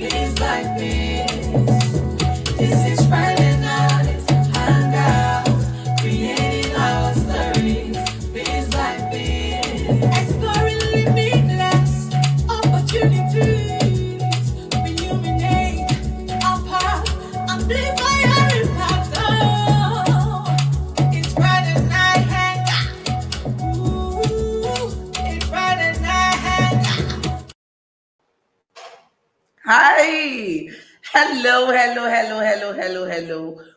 Beats like this. This is Friday night. Hangout. Creating our stories. Beats like this. Exploring limitless opportunities. Illuminate our path. Amplify our impact. Oh, it's Friday night hangout. Ooh, it's Friday night hangout. Hi. Hello.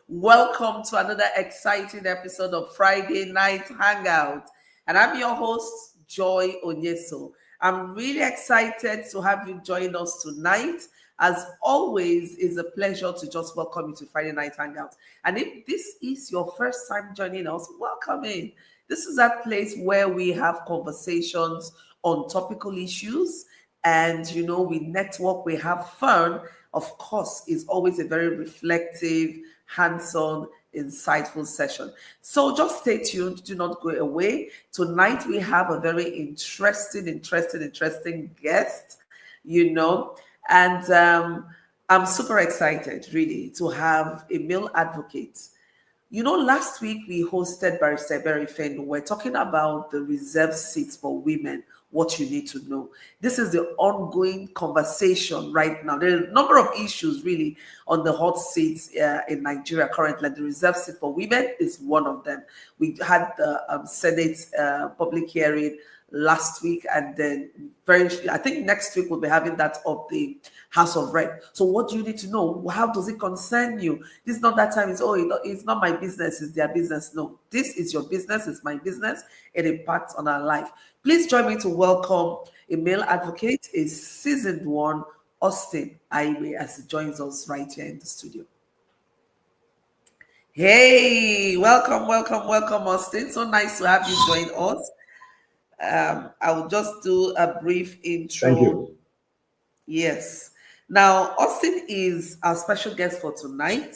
Welcome to another exciting episode of Friday Night Hangout. And I'm your host, Joy Onyesoh. I'm really excited to have you join us tonight. As always, it's a pleasure to just welcome you to Friday Night Hangout. And if this is your first time joining us, welcome in. This is that place where we have conversations on topical issues and we network, we have fun. Of course, it's always a very reflective, hands-on, insightful session. So just stay tuned, do not go away. Tonight we have a very interesting guest, and I'm super excited really to have a male advocate. Last week we hosted Barrister Berry Fenn. We're talking about the reserved seats for women, what you need to know. This is the ongoing conversation right now. There are a number of issues really on the hot seats in Nigeria currently. The reserved seat for women is one of them. We had the Senate public hearing last week, and then I think next week we'll be having that of the House of Rep. So what do you need to know? How does it concern you? This is not that time. It's not my business, it's their business. No, this is your business, it's my business. It impacts on our life. Please join me to welcome a male advocate, a seasoned one, Austin Aiwe, as he joins us right here in the studio. Hey, welcome, Austin. So nice to have you join us. I will just do a brief intro. Thank you. Yes. Now, Austin is our special guest for tonight.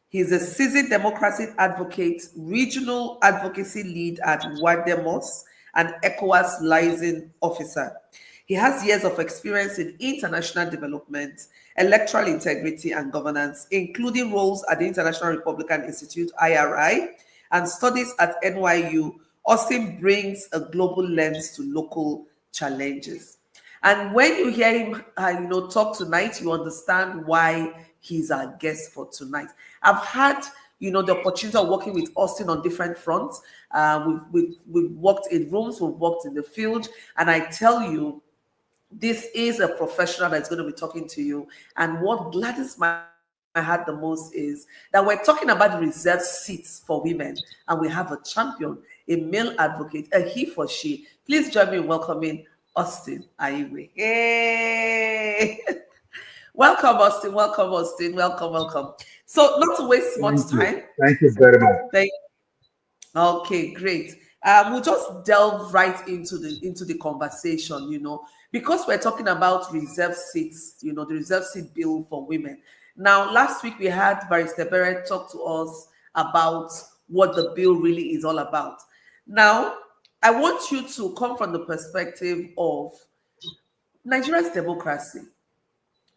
He's a seasoned democracy advocate, regional advocacy lead at Wademos, and ECOWAS liaison officer. He has years of experience in international development, electoral integrity, and governance, including roles at the International Republican Institute, IRI, and studies at NYU. Austin brings a global lens to local challenges. And when you hear him, talk tonight, you understand why he's our guest for tonight. I've had, the opportunity of working with Austin on different fronts. We've worked in rooms, we've worked in the field, and I tell you, this is a professional that's going to be talking to you. And what gladdens my heart the most is that we're talking about the reserved seats for women, and we have a champion, a male advocate, a he for she. Please join me in welcoming Austin Aiwe. Hey! Welcome, Austin. Welcome. So, not to waste much time. Thank you very much. Okay, great. We'll just delve right into the conversation, because we're talking about reserved seats, the reserved seat bill for women. Now, last week we had Barrister Barrett talk to us about what the bill really is all about. Now, I want you to come from the perspective of Nigeria's democracy.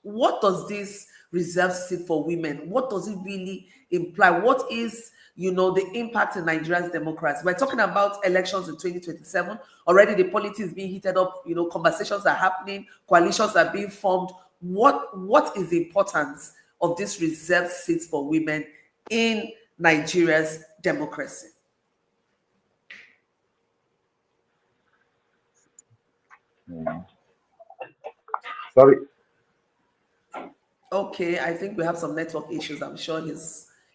What does this reserved seat for women, what does it really imply? What is, the impact in Nigeria's democracy? We're talking about elections in 2027. Already the politics is being heated up, conversations are happening, coalitions are being formed. What is the importance of this reserved seats for women in Nigeria's democracy? Sorry. Okay, I think we have some network issues. I'm sure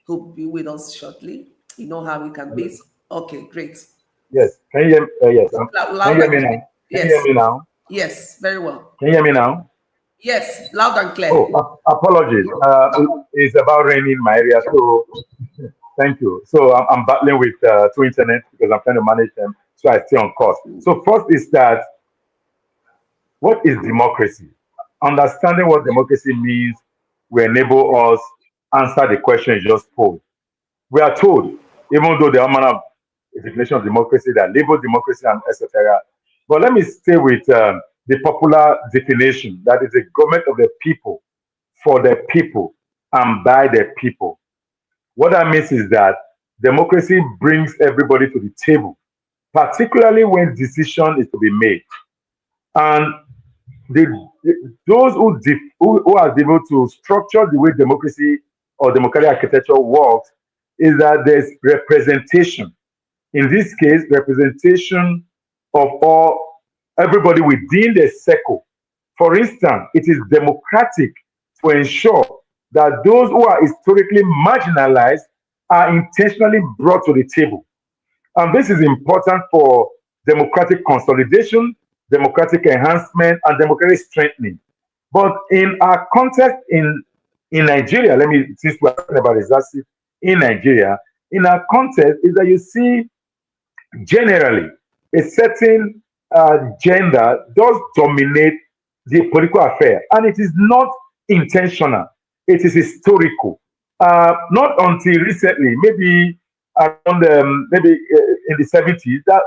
he'll be with us shortly. You know how we can be. Okay, great. Yes. Can you hear? Yes. Can you hear me now? Yes. Can you hear me now? Yes, very well. Can you hear me now? Yes, loud and clear. Oh, apologies. It's about raining in my area, so thank you. So I'm battling with two internet because I'm trying to manage them, so I stay on course. So first is that, what is democracy? Understanding what democracy means will enable us answer the question you just posed. We are told, even though the manner of definition of democracy, that liberal democracy and etc. But let me stay with the popular definition, that is the government of the people for the people and by the people. What that means is that democracy brings everybody to the table, particularly when decision is to be made. And those who are able to structure the way democracy or democratic architecture works is that there's representation. In this case, representation of all everybody within the circle. For instance, it is democratic to ensure that those who are historically marginalized are intentionally brought to the table. And this is important for democratic consolidation, democratic enhancement, and democratic strengthening. But in our context in Nigeria, let me, since we're talking about exercise in Nigeria, in our context is that you see generally a certain gender does dominate the political affair, and it is not intentional. It is historical. Not until recently, maybe around maybe in the 70s, that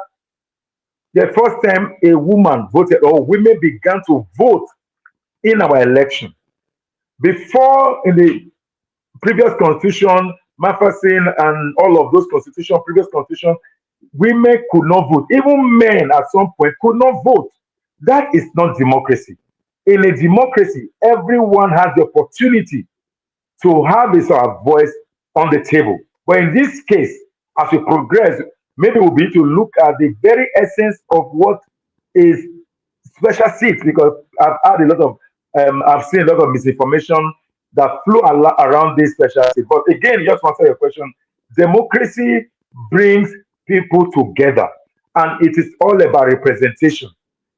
the first time a woman voted or women began to vote in our election. Before, in the previous constitution, Maferson and all of those constitution, previous constitution, women could not vote. Even men at some point could not vote. That is not democracy. In a democracy, everyone has the opportunity to have his or her voice on the table. But in this case, as we progress, maybe we'll be to look at the very essence of what is special seats, because I've seen a lot of misinformation that flow around this special seat. But again, just to answer your question, democracy brings people together, and it is all about representation.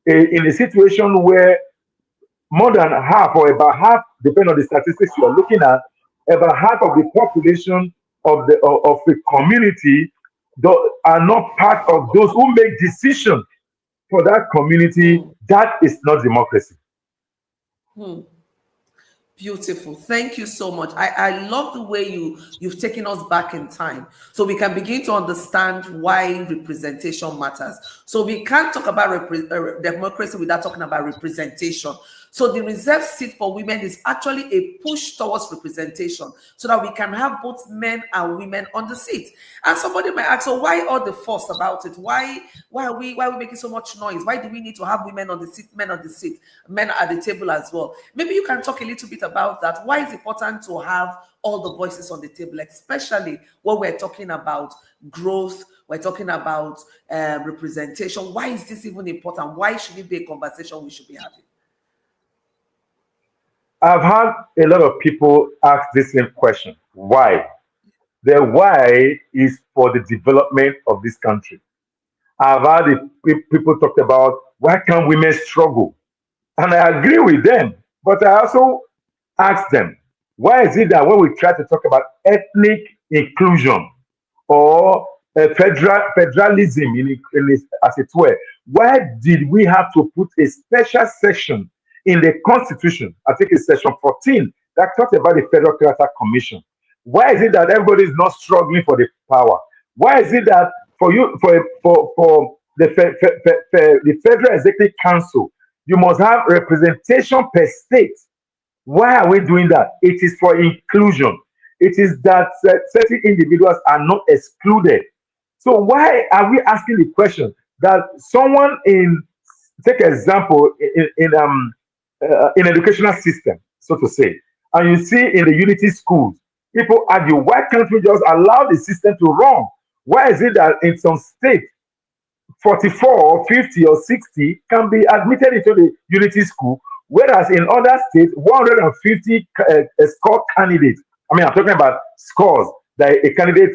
In a situation where more than half or about half, depending on the statistics you are looking at, about half of the population of the community are not part of those who make decisions for that community. Hmm. That is not democracy. Hmm. Beautiful. Thank you so much. I love the way you've taken us back in time so we can begin to understand why representation matters. So we can't talk about democracy without talking about representation. So the reserved seat for women is actually a push towards representation so that we can have both men and women on the seat. And somebody might ask, so why all the fuss about it? Why are we making so much noise? Why do we need to have women on the seat, men on the seat, men at the table as well? Maybe you can talk a little bit about that. Why is it important to have all the voices on the table, especially when we're talking about growth, we're talking about representation? Why is this even important? Why should it be a conversation we should be having? I've had a lot of people ask this same question. Why? The why is for the development of this country. I've had people talk about why can't women struggle? And I agree with them. But I also ask them, why is it that when we try to talk about ethnic inclusion or federalism as it were, why did we have to put a special section in the Constitution? I think it's section 14 that talks about the Federal Character Commission. Why is it that everybody is not struggling for the power? Why is it that for the Federal Executive Council, you must have representation per state? Why are we doing that? It is for inclusion. It is that certain individuals are not excluded. So why are we asking the question that someone take example in educational system, so to say, and you see in the unity schools, people argue, why can't we just allow the system to run? Why is it that in some states 44 or 50 or 60 can be admitted into the unity school, whereas in other states 150 score candidates, I mean, I'm talking about scores that a candidate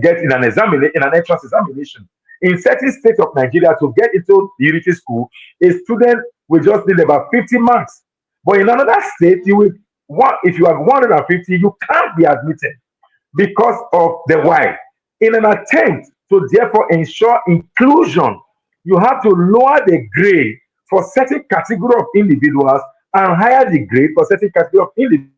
gets in an entrance examination. In certain states of Nigeria, to get into the unity school, a student will just need about 50 marks. But in another state, if you have 150, you can't be admitted because of the why. In an attempt to therefore ensure inclusion, you have to lower the grade for certain category of individuals and higher the grade for certain category of individuals.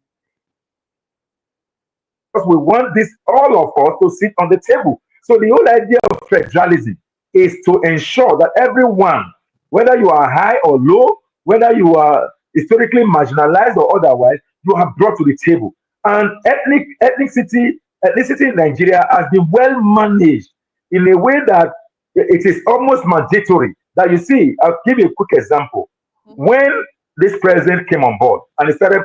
Because we want this all of us to sit on the table. So the whole idea of federalism is to ensure that everyone, whether you are high or low, whether you are historically marginalized or otherwise, you have brought to the table. And ethnicity in Nigeria has been well managed in a way that it is almost mandatory. That you see, I'll give you a quick example. When this president came on board and he started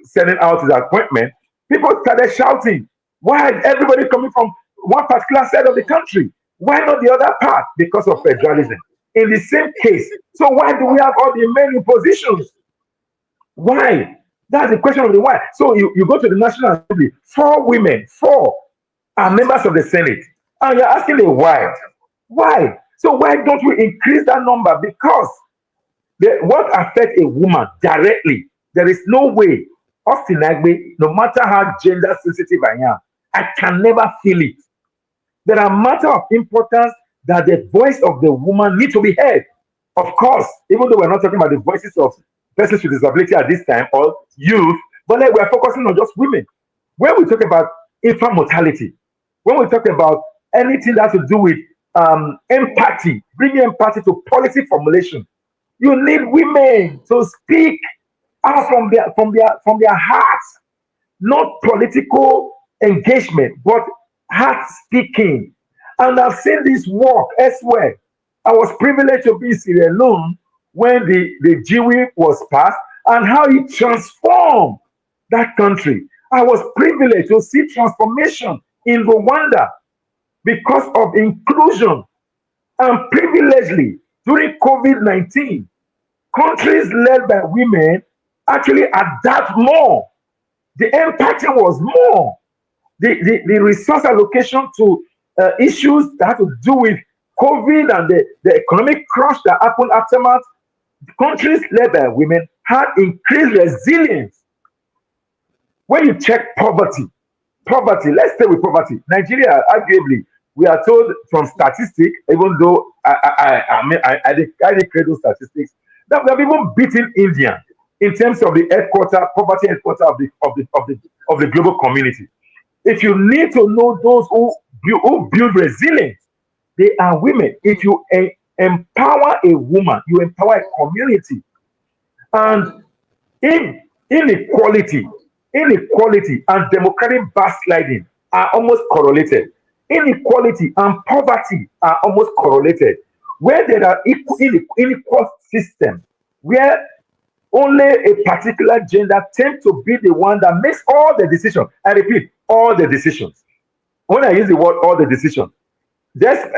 sending out his appointment, people started shouting, why is everybody coming from one particular side of the country? Why not the other part? Because of federalism. In the same case, so why do we have all the men in positions? Why? That's the question of the why. So you go to the National Assembly, 4 women, 4 are members of the Senate, and you're asking me why? Why? So why don't we increase that number? Because what affects a woman directly, there is no way. Austin Agbe, no matter how gender sensitive I am, I can never feel it. There are matters of importance that the voice of the woman need to be heard. Of course, even though we're not talking about the voices of persons with disability at this time or youth, but like we're focusing on just women. When we talk about infant mortality, when we talk about anything that has to do with empathy, bringing empathy to policy formulation, you need women to speak out from their hearts, not political engagement, but heart speaking. And I've seen this work elsewhere. I was privileged to be in Sierra Leone when the GWI was passed and how it transformed that country. I was privileged to see transformation in Rwanda because of inclusion. And privilegedly, during COVID-19, countries led by women actually adapt more. The empathy was more. The resource allocation to issues that had to do with COVID and the economic crash that happened aftermath, countries led by women had increased resilience. When you check poverty, let's stay with poverty. Nigeria, arguably, we are told from statistics, even though I didn't create those statistics, that we have even beaten India in terms of the poverty headquarter of the global community. If you need to know those who build resilience, they are women. If you empower a woman, you empower a community. And inequality and democratic backsliding are almost correlated. Inequality and poverty are almost correlated. Where there are unequal systems, where only a particular gender tends to be the one that makes all the decisions. I repeat, all the decisions. When I use the word all the decisions, just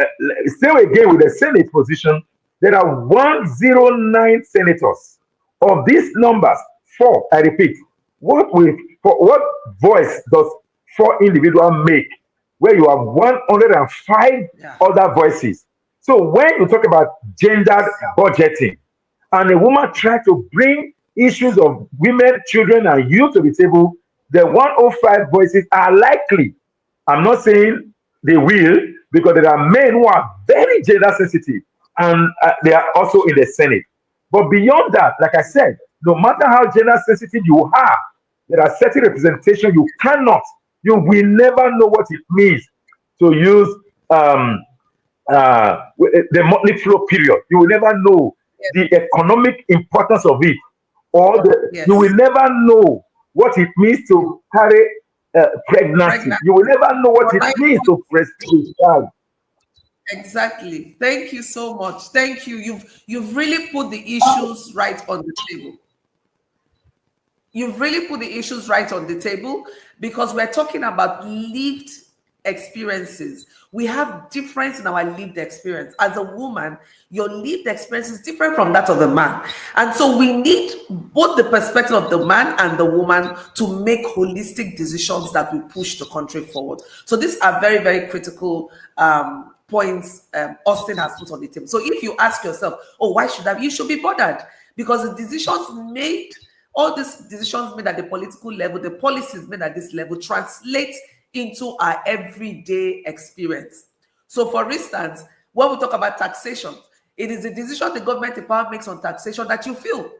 still again with the Senate position, there are 109 senators. Of these numbers, 4, I repeat, what voice does 4 individuals make where you have 105 other voices? So when you talk about gendered budgeting and a woman tries to bring issues of women, children, and youth to the table, the 105 voices are likely. I'm not saying they will, because there are men who are very gender sensitive and they are also in the Senate. But beyond that, like I said, no matter how gender sensitive you are, there are certain representation you will never know what it means to use the monthly flow period. You will never know the economic importance of it, or you will never know what it means to carry pregnancy. You will never know what it means to breastfeed a child. Exactly. Thank you so much. Thank you. You've really put the issues right on the table. You've really put the issues right on the table because we're talking about lived experiences. We have difference in our lived experience. As a woman, your lived experience is different from that of the man. And so we need both the perspective of the man and the woman to make holistic decisions that will push the country forward. So these are very, very critical points Austin has put on the table. So if you ask yourself, oh, why should I? You should be bothered because the decisions made, all these decisions made at the political level, the policies made at this level translate into our everyday experience. So for instance, when we talk about taxation, it is the decision the government empowerment makes on taxation that you feel.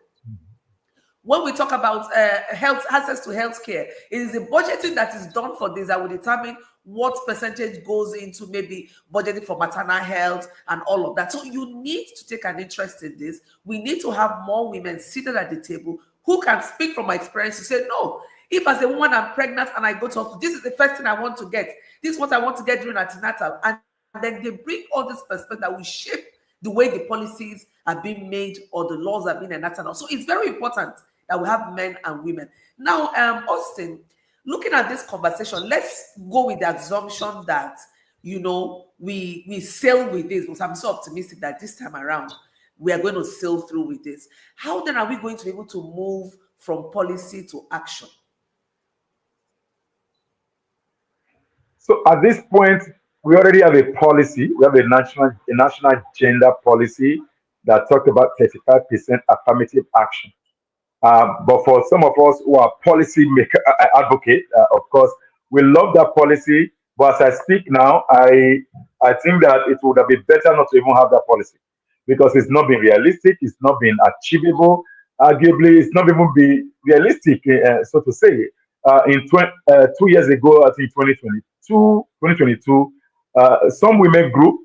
When we talk about health, access to healthcare, it is the budgeting that is done for this that will determine what percentage goes into maybe budgeting for maternal health and all of that. So you need to take an interest in this. We need to have more women seated at the table who can speak from my experience to say, no, if as a woman I'm pregnant and I go to hospital, this is the first thing I want to get. This is what I want to get during antenatal. And then they bring all this perspective that will shape the way the policies are being made or the laws are being enacted. So it's very important that we have men and women. Now, Austin, looking at this conversation, let's go with the assumption that, we sail with this, because I'm so optimistic that this time around we are going to sail through with this. How then are we going to be able to move from policy to action? So at this point, we already have a policy. We have a national gender policy that talked about 35% affirmative action. But for some of us who are policy maker, advocate, of course, we love that policy. But as I speak now, I think that it would have been better not to even have that policy because it's not been realistic, it's not been achievable. Arguably, it's not even be realistic, so to say. 2 years ago, I think 2022, some women group,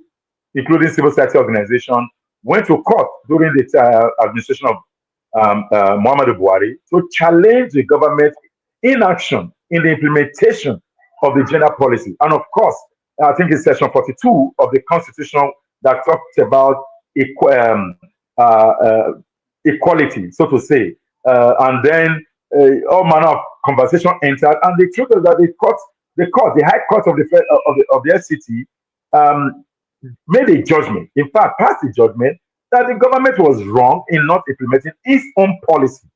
including civil society organization, went to court during the administration of Muhammadu Buhari to challenge the government inaction in the implementation of the gender policy. And of course, I think it's section 42 of the Constitution that talks about equality, so to say. And then all manner of conversation entered. And the truth is that the High Court of the FCT made a judgment, in fact, passed a judgment that the government was wrong in not implementing its own policy.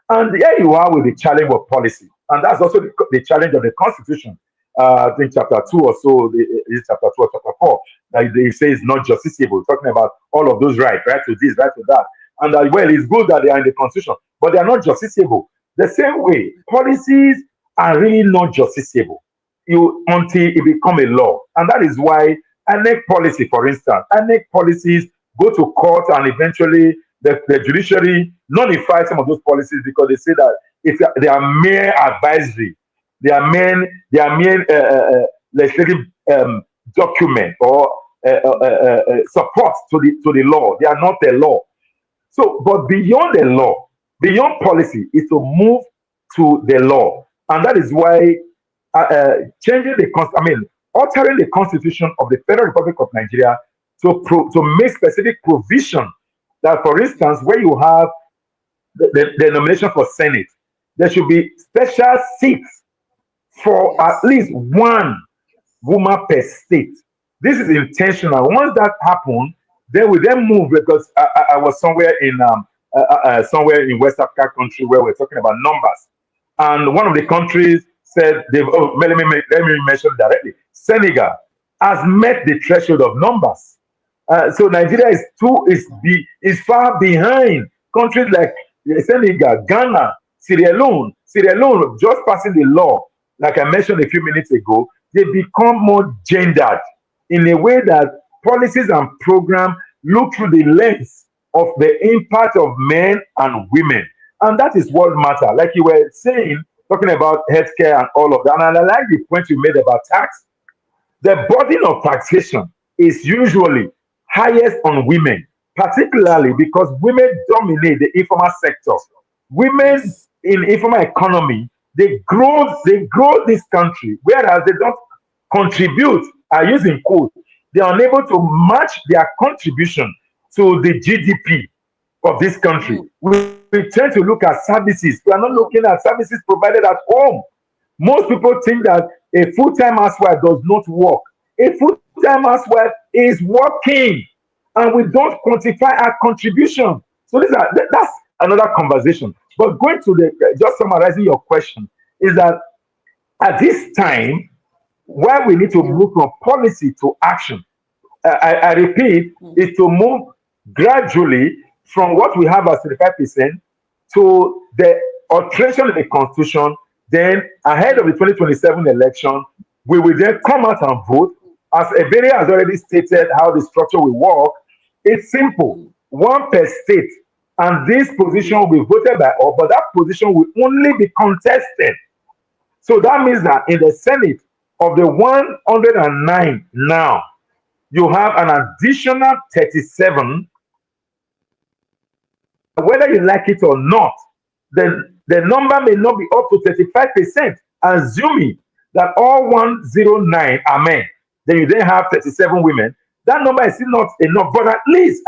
And here you are with the challenge of policy. And that's also the challenge of the Constitution. I think chapter 2 or so, is chapter 2 or chapter 4, that they say is not justiciable, talking about all of those rights, right to this, right to that. And well, it's good that they are in the Constitution, but they are not justiciable. The same way, policies are really not justiciable until it become a law. And that is why ANEC policy, for instance, ANEC policies go to court and eventually the judiciary nullify some of those policies because they say that they are mere advisory. They are mere legislative document or support to the law. They are not a law. So, but beyond the law, beyond policy, is to move to the law, and that is why altering the Constitution of the Federal Republic of Nigeria to make specific provision that, for instance, where you have the nomination for Senate, there should be special seats for at least one woman per state. This is intentional. Once that happens, then we then move because I was somewhere in West Africa country where we're talking about numbers, and one of the countries said let me mention directly. Senegal has met the threshold of numbers, so Nigeria is far behind countries like Senegal, Ghana, Sierra Leone just passing the law. Like I mentioned a few minutes ago, they become more gendered in a way that policies and programs look through the lens of the impact of men and women. And that is what matters. Like you were saying, talking about healthcare and all of that. And I like the point you made about tax. The burden of taxation is usually highest on women, particularly because women dominate the informal sector. Women in informal economy, they grow this country, whereas they don't contribute, are using quotes. They are unable to match their contribution to the GDP of this country. We tend to look at services. We are not looking at services provided at home. Most people think that a full-time housewife does not work. A full-time housewife is working, and we don't quantify our contribution. So that's another conversation. But going to just summarizing your question, is that at this time, where we need to move from policy to action, I repeat, is to move gradually from what we have as 35% to the alteration of the Constitution. Then, ahead of the 2027 election, we will then come out and vote. As Ebere has already stated how the structure will work, it's simple. One per state. And this position will be voted by all, but that position will only be contested. So that means that in the Senate, of the 109 now, you have an additional 37. Whether you like it or not, the number may not be up to 35%, assuming that all 109 are men. Then you then have 37 women. That number is still not enough, but at least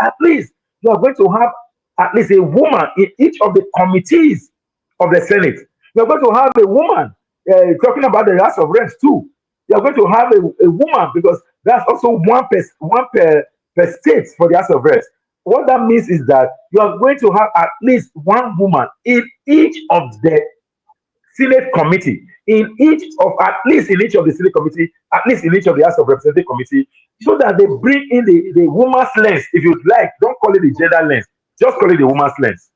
you are going to have at least a woman in each of the committees of the Senate. You are going to have a woman talking about the House of Reps too. You are going to have a woman because that's also one per state for the House of Reps. What that means is that you are going to have at least one woman in each of the Senate committee, at least in each of the Senate committee, at least in each of the House of Representative committee, so that they bring in the woman's lens. If you like, don't call it the gender lens, just call it the woman's lens.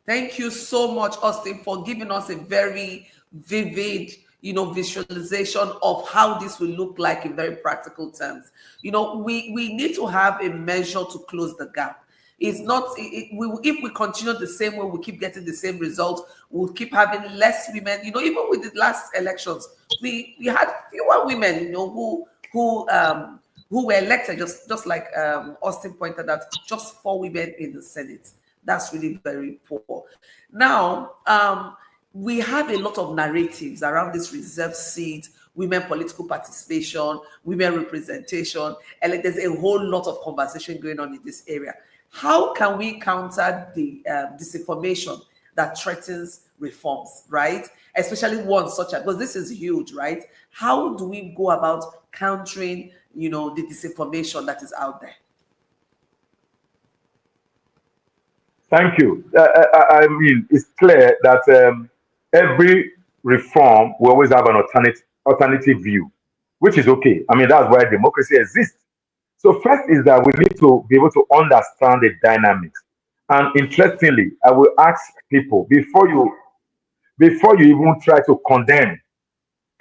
Thank you so much, Austin, for giving us a very vivid, visualization of how this will look like in very practical terms. We need to have a measure to close the gap. It's not, if we continue the same way, we keep getting the same results, we'll keep having less women. Even with the last elections, we had fewer women, who were elected, just like Austin pointed out, just 4 women in the Senate. That's really very poor. Now, we have a lot of narratives around this reserved seat, women political participation, women representation, and there's a whole lot of conversation going on in this area. How can we counter the disinformation that threatens reforms, right? Especially one such as, because this is huge, right? How do we go about countering, the disinformation that is out there? Thank you. I mean, it's clear that every reform will always have an alternative view, which is okay. I mean, that's why democracy exists. So first is that we need to be able to understand the dynamics. And interestingly, I will ask people before you even try to condemn,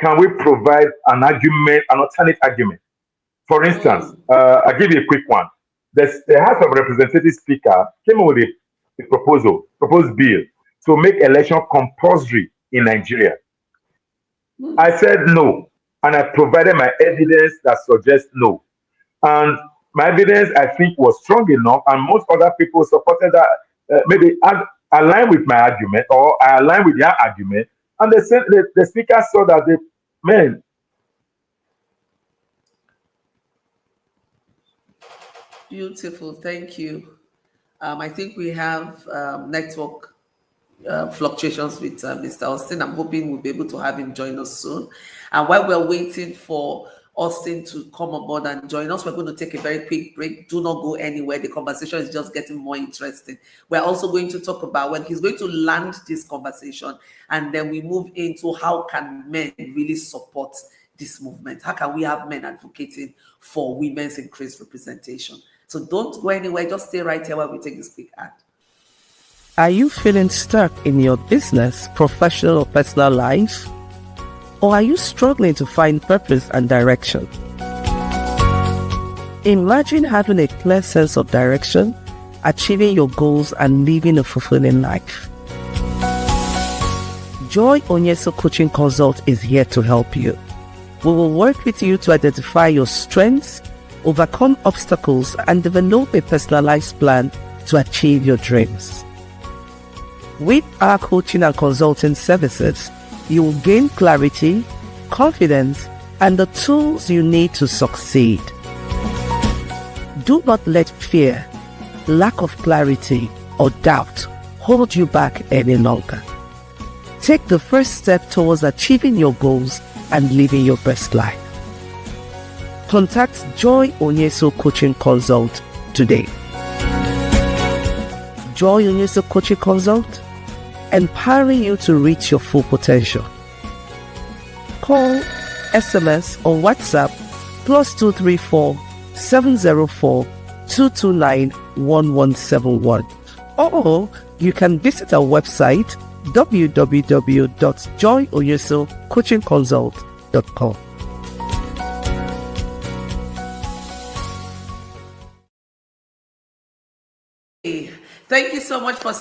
can we provide an argument, an alternate argument? For instance, I'll give you a quick one. The House of Representatives Speaker came up with a proposed bill to make election compulsory in Nigeria. I said no, and I provided my evidence that suggests no. And my evidence, I think, was strong enough, and most other people supported that, maybe align with my argument, or I align with their argument. And the speaker saw that Beautiful, thank you. I think we have network fluctuations with Mr. Austin. I'm hoping we'll be able to have him join us soon. And while we're waiting for Austin to come on board and join us, we're going to take a very quick break. Do not go anywhere. The conversation is just getting more interesting. We're also going to talk about when he's going to land this conversation, and then we move into how can men really support this movement? How can we have men advocating for women's increased representation? So don't go anywhere. Just stay right here while we take this quick ad. Are you feeling stuck in your business, professional or personal life? Or are you struggling to find purpose and direction? Imagine having a clear sense of direction, achieving your goals, and living a fulfilling life. Joy Onyesoh Coaching Consult is here to help you. We will work with you to identify your strengths, overcome obstacles, and develop a personalized plan to achieve your dreams. With our coaching and consulting services, you will gain clarity, confidence, and the tools you need to succeed. Do not let fear, lack of clarity, or doubt hold you back any longer. Take the first step towards achieving your goals and living your best life. Contact Joy Onyesoh Coaching Consult today. Joy Onyesoh Coaching Consult, empowering you to reach your full potential. Call, SMS, or WhatsApp +234 704 229 1171. Or you can visit our website www.joyonyesohcoachingconsult.com. Thank you so much for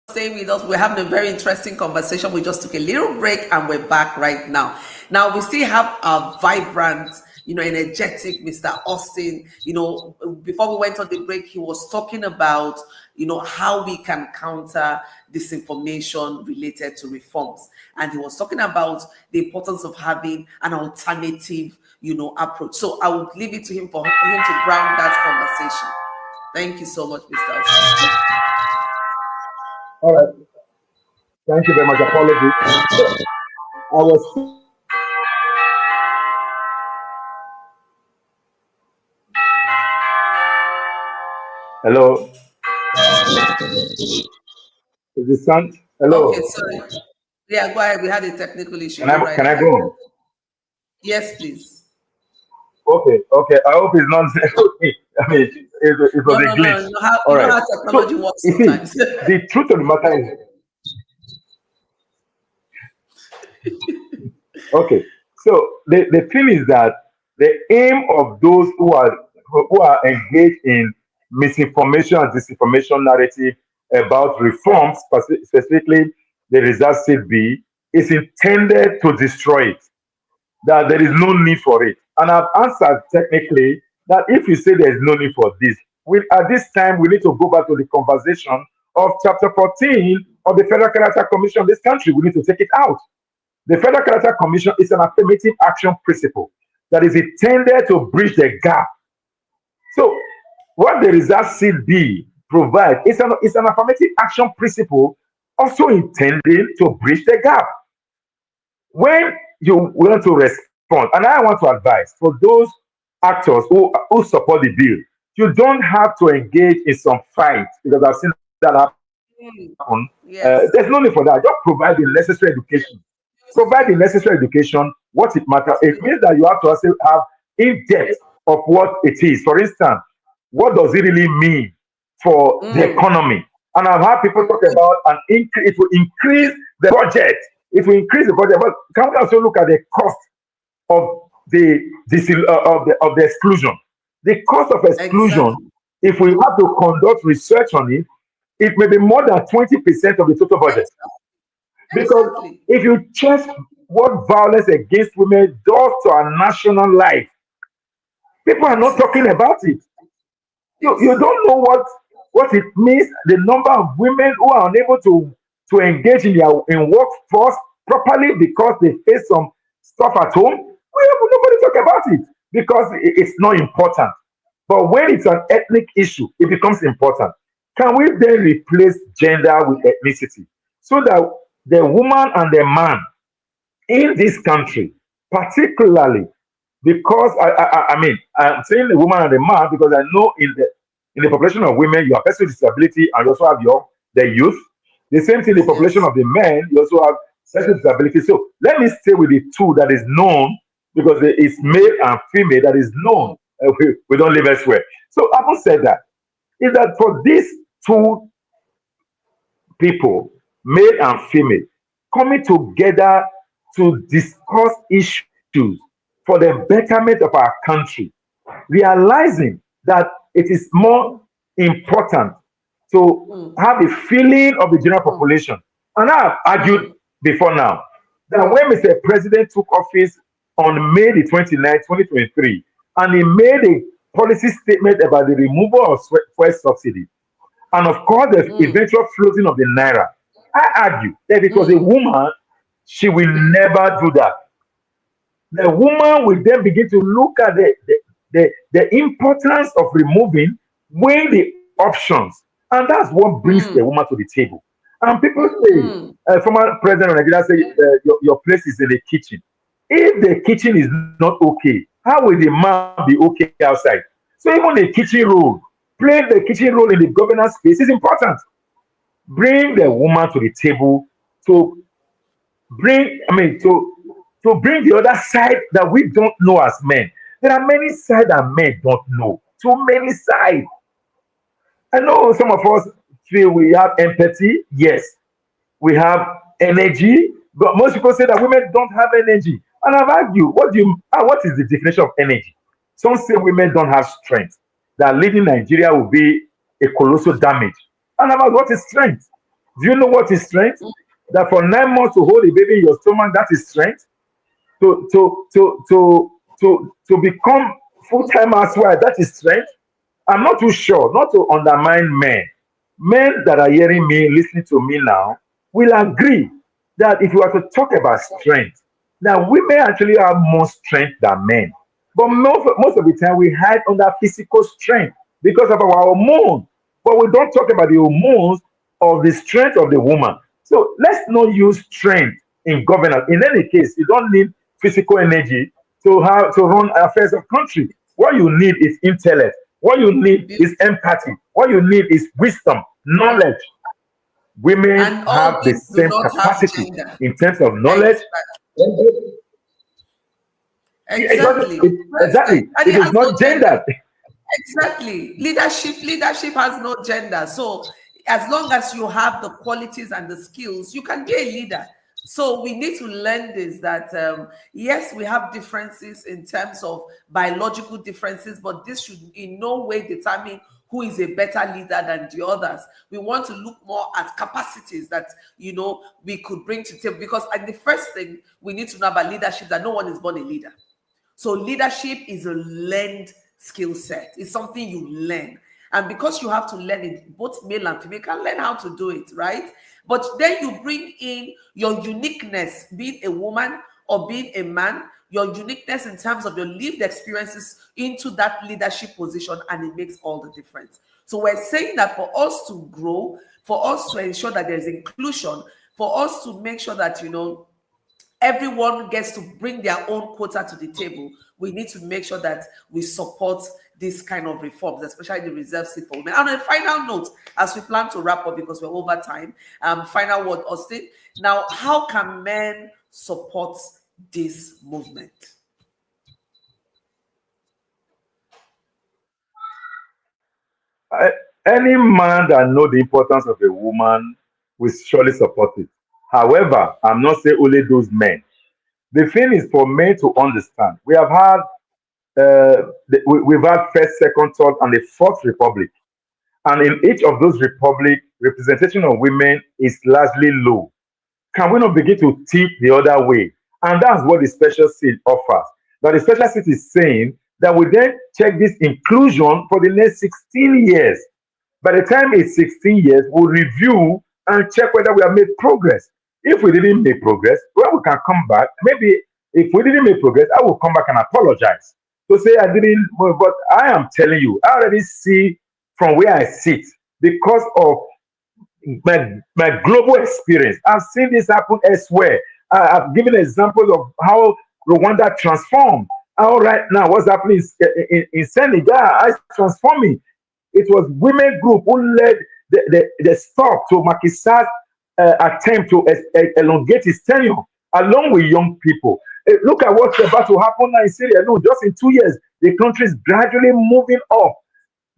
staying with us. We're having a very interesting conversation. We just took a little break and we're back right now. Now we still have a vibrant, energetic Mr. Austin. Before we went on the break, he was talking about how we can counter disinformation related to reforms. And he was talking about the importance of having an alternative, approach. So I would leave it to him for him to ground that conversation. Thank you so much, Mr. Oscar. All right. Thank you very much. Apologies. I was. Hello. Is the sound? Okay, Hello. sorry. Yeah, go ahead. We had a technical issue. Can Go I right can I ahead. go on? Yes, please. Okay. Okay. I hope it's not. I mean, it No, was a no, no. glitch. You know how, All right. technology So works you see, sometimes. the truth of the matter is, okay. So the thing is that the aim of those who are engaged in misinformation and disinformation narrative about reforms, specifically the result seat B, is intended to destroy it. That there is no need for it. And I've answered technically that if you say there is no need for this, at this time we need to go back to the conversation of chapter 14 of the Federal Character Commission of this country. We need to take it out. The Federal Character Commission is an affirmative action principle that is intended to bridge the gap. So, what the result CB provide is an affirmative action principle also intended to bridge the gap. When you want to respond, and I want to advise for those actors who support the bill, you don't have to engage in some fight because I've seen that Mm, happen. yes. There's no need for that. Just provide the necessary education. Provide the necessary education. What it matters. It means that you have to also have in depth of what it is. For instance, what does it really mean for the Mm, economy? And I've had people talk about an increase. It will increase the budget. It will increase the budget. But can we also look at the cost of the exclusion? The cost of exclusion, exactly. if we have to conduct research on it, it may be more than 20% of the total budget. Because Exactly. if you check what violence against women does to our national life, people are That's not it. talking about it. You Yes. don't know what it means, the number of women who are unable to engage in workforce properly because they face some stuff at home. Nobody talk about it because it's not important. But when it's an ethnic issue, it becomes important. Can we then replace gender with ethnicity so that the woman and the man in this country, particularly because I mean, I'm saying the woman and the man because I know in the population of women, you have person with disability and you also have the youth. The same thing in the population Yes. of the men, you also have person with disability. So let me stay with the two that is known because it's male and female that is known. We don't live elsewhere. So having said that, is that for these two people, male and female, coming together to discuss issues for the betterment of our country, realizing that it is more important to Mm, have a feeling of the general mm, population. And I have argued mm. before now that when Mr. President took office on May the 29th, 2023, and he made a policy statement about the removal of fuel subsidy, and of course the Mm, eventual floating of the naira. I argue that if it was a mm, woman, she will never do that. The woman will then begin to look at the importance of removing, weighing the options, and that's what brings the mm, woman to the table. And people say, mm. former president of Nigeria say, your place is in the kitchen. If the kitchen is not okay, how will the man be okay outside? So even the kitchen role, playing the kitchen role in the governance space is important. Bring the Mm, woman to the table to to bring the other side that we don't know as men. There are many sides that men don't know. Too many sides. I know some of us feel we have empathy. Yes, we have energy, but most people say that women don't have energy. And I've argued, what is the definition of energy? Some say women don't have strength. That leading Nigeria will be a colossal damage. And about what is strength? Do you know what is strength? That for 9 months to hold a baby in your stomach, that is strength. To become full-time housewife, that is strength. I'm not too sure, not to undermine men, Men that are hearing me, listening to me now, will agree that if you are to talk about strength, now women actually have more strength than men. But most of the time we hide under physical strength because of our hormones. But we don't talk about the hormones of the strength of the woman. So let's not use strength in governance. In any case, you don't need physical energy to have to run affairs of country. What you need is intellect. What you need is empathy. What you need is wisdom, knowledge. Women And all have the these do same not have capacity gender. in terms of knowledge. Exactly. Exactly. Exactly. Exactly. And It it is has no not gender. gendered. Exactly. Leadership has no gender. So as long as you have the qualities and the skills, you can be a leader. So we need to learn this that yes, we have differences in terms of biological differences, but this should in no way determine who is a better leader than the others. We want to look more at capacities that we could bring to the table, because the first thing we need to know about leadership that no one is born a leader. So leadership is a learned skill set. It's something you learn. And because you have to learn it, both male and female can learn how to do it, right? But then you bring in your uniqueness, being a woman or being a man, your uniqueness in terms of your lived experiences into that leadership position, and it makes all the difference. So we're saying that for us to grow, for us to ensure that there's inclusion, for us to make sure that, everyone gets to bring their own quota to the table, we need to make sure that we support this kind of reforms, especially the reserve seat for women. And on a final note, as we plan to wrap up because we're over time, final word, Austin. Now, how can men support this movement? I- any man that know the importance of a woman will surely support it. However, I'm not saying only those men. The thing is for men to understand. We have had we've had first, second, third, and the fourth republic, and in each of those republic, representation of women is largely low. Can we not begin to think the other way? And that's what the special seat offers. But the special seat is saying that we then check this inclusion for the next 16 years. By the time it's 16 years, we'll review and check whether we have made progress. If we didn't make progress, well, we can come back. Maybe if we didn't make progress, I will come back and apologize to say I didn't. Well, but I am telling you, I already see from where I sit because of my global experience. I've seen this happen elsewhere. I've given examples of how Rwanda transformed. How right now, what's happening in Senegal is transforming. It was women group who led the stop to Macky Sall's attempt to elongate his tenure, along with young people. Look at what's about to happen now in Syria. No, just in 2 years, the country is gradually moving up,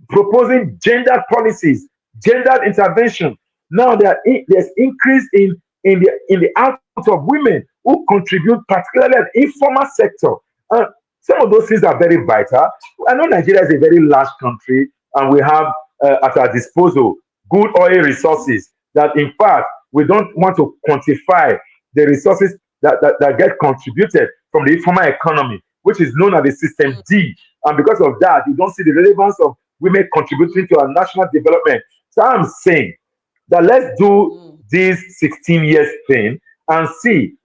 proposing gendered policies, gendered intervention. Now there's increase in the output of women who contribute particularly at the informal sector. Some of those things are very vital. I know Nigeria is a very large country, and we have at our disposal good oil resources that, in fact, we don't want to quantify the resources that get contributed from the informal economy, which is known as the System D. And because of that, you don't see the relevance of women contributing to our national development. So I'm saying that let's do this 16 years thing and see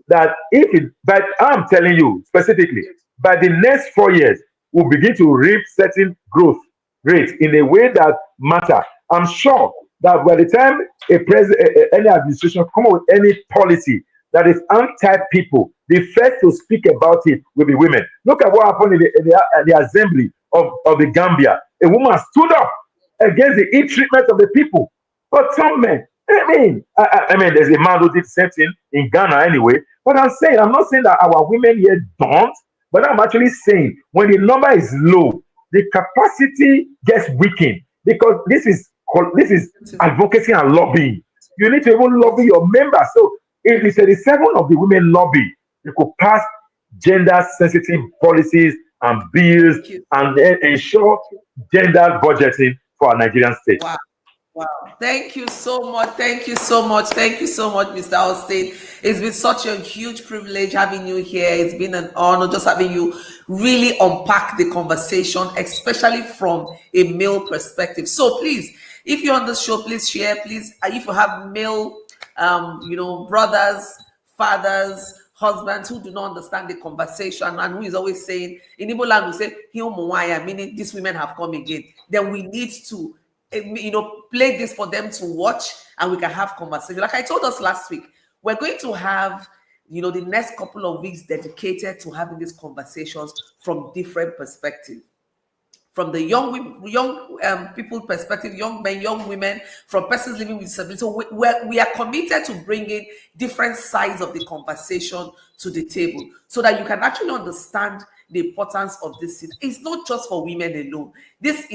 that if it, but I'm telling you specifically, by the next 4 years, we'll begin to reap certain growth rates in a way that matter. I'm sure that by the time any administration come up with any policy that is anti-people, the first to speak about it will be women. Look at what happened in the assembly of the Gambia. A woman stood up against the ill treatment of the people. But some men, I mean, there's a man who did the same thing in Ghana anyway. But I'm not saying that our women here don't, but I'm actually saying when the number is low, the capacity gets weakened because this is advocacy and lobbying. You need to even lobby your members. So if the 37 of the women lobby, you could pass gender sensitive policies and bills and then ensure gender budgeting for our Nigerian state. Wow. Wow. Thank you so much. Thank you so much. Thank you so much, Mr. Austin. It's been such a huge privilege having you here. It's been an honor just having you really unpack the conversation, especially from a male perspective. So please, If you're on the show, please share. Please, if you have male, brothers, fathers, husbands who do not understand the conversation and who is always saying, in Igbo land, we say, meaning these women have come again. Then we need to, play this for them to watch and we can have conversation. Like I told us last week, we're going to have, the next couple of weeks dedicated to having these conversations from different perspectives. From the young people perspective, young men, young women, from persons living with disability. So we are committed to bringing different sides of the conversation to the table so that you can actually understand the importance of this. It's not just for women alone. This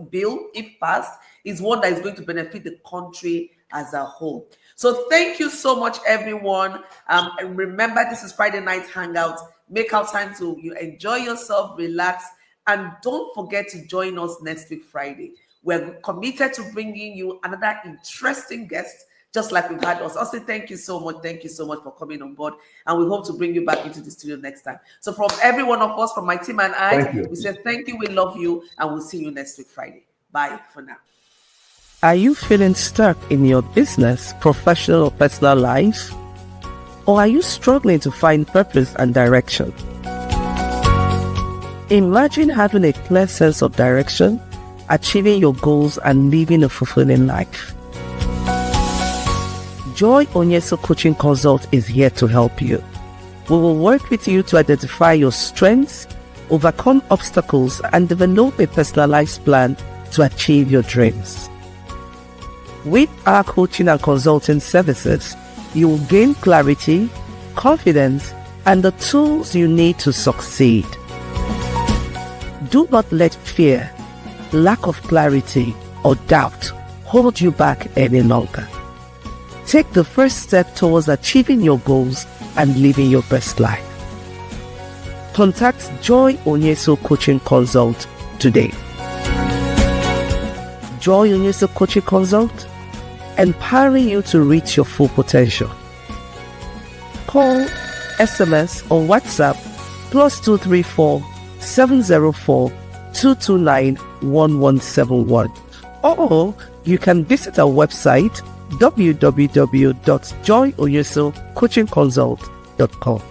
bill, if passed, is one that is going to benefit the country as a whole. So thank you so much, everyone. And remember, this is Friday Night Hangout. Make out time to enjoy yourself, relax. And don't forget to join us next week, Friday. We're committed to bringing you another interesting guest, just like we've had us. Also, thank you so much. Thank you so much for coming on board. And we hope to bring you back into the studio next time. So from every one of us, from my team and I, we say thank you, we love you, and we'll see you next week, Friday. Bye for now. Are you feeling stuck in your business, professional or personal life? Or are you struggling to find purpose and direction? Imagine having a clear sense of direction, achieving your goals, and living a fulfilling life. Joy Onyesoh Coaching Consult is here to help you. We will work with you to identify your strengths, overcome obstacles, and develop a personalized plan to achieve your dreams. With our coaching and consulting services, you will gain clarity, confidence, and the tools you need to succeed. Do not let fear, lack of clarity, or doubt hold you back any longer. Take the first step towards achieving your goals and living your best life. Contact Joy Onyesoh Coaching Consult today. Joy Onyesoh Coaching Consult, empowering you to reach your full potential. Call, SMS, or WhatsApp +234 704 229 1171, or you can visit our website www.joyonyesohcoachingconsult.com.